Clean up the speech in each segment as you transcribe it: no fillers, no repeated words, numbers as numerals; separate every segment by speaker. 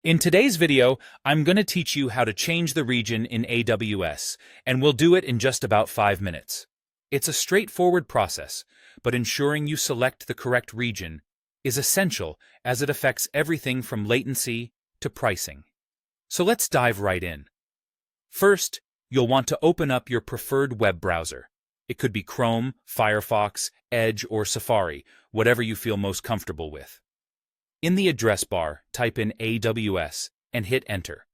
Speaker 1: In today's video, I'm going to teach you how to change the region in AWS, and we'll do it in just about 5 minutes. It's a straightforward process, but ensuring you select the correct region is essential as it affects everything from latency to pricing. So let's dive right in. First, you'll want to open up your preferred web browser. It could be Chrome, Firefox, Edge, or Safari, whatever you feel most comfortable with. In the address bar, type in AWS and hit Enter.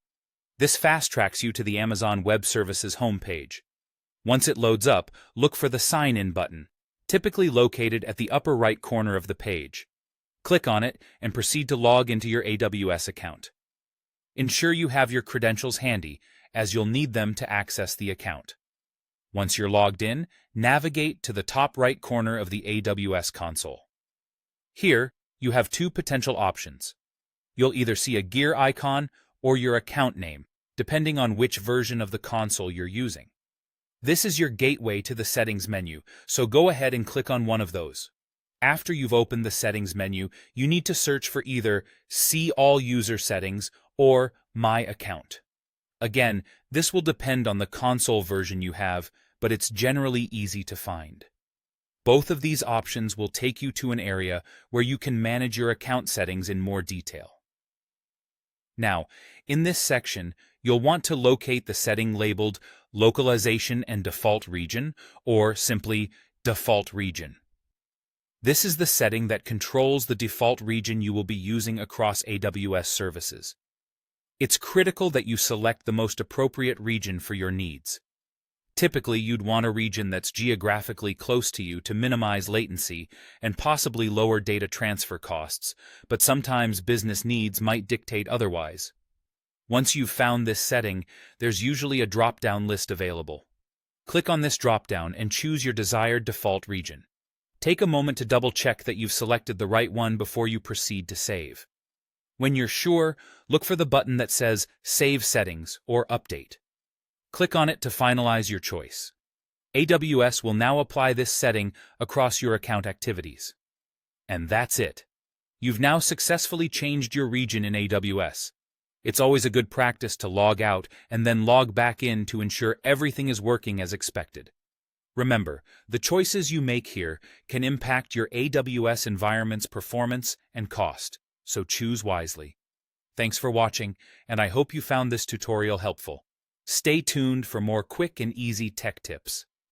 Speaker 1: This fast-tracks you to the Amazon Web Services homepage. Once it loads up, look for the Sign In button, typically located at the upper right corner of the page. Click on it and proceed to log into your AWS account. Ensure you have your credentials handy, as you'll need them to access the account. Once you're logged in, navigate to the top right corner of the AWS console. Here, you have two potential options. You'll either see a gear icon or your account name, depending on which version of the console you're using. This is your gateway to the settings menu, so go ahead and click on one of those. After you've opened the settings menu, you need to search for either See All User Settings or My Account. Again, this will depend on the console version you have, but it's generally easy to find. Both of these options will take you to an area where you can manage your account settings in more detail. Now, in this section, you'll want to locate the setting labeled Localization and Default Region, or simply Default Region. This is the setting that controls the default region you will be using across AWS services. It's critical that you select the most appropriate region for your needs. Typically, you'd want a region that's geographically close to you to minimize latency and possibly lower data transfer costs, but sometimes business needs might dictate otherwise. Once you've found this setting, there's usually a drop-down list available. Click on this drop-down and choose your desired default region. Take a moment to double-check that you've selected the right one before you proceed to save. When you're sure, look for the button that says Save Settings or Update. Click on it to finalize your choice. AWS will now apply this setting across your account activities. And that's it. You've now successfully changed your region in AWS. It's always a good practice to log out and then log back in to ensure everything is working as expected. Remember, the choices you make here can impact your AWS environment's performance and cost, so choose wisely. Thanks for watching, and I hope you found this tutorial helpful. Stay tuned for more quick and easy tech tips.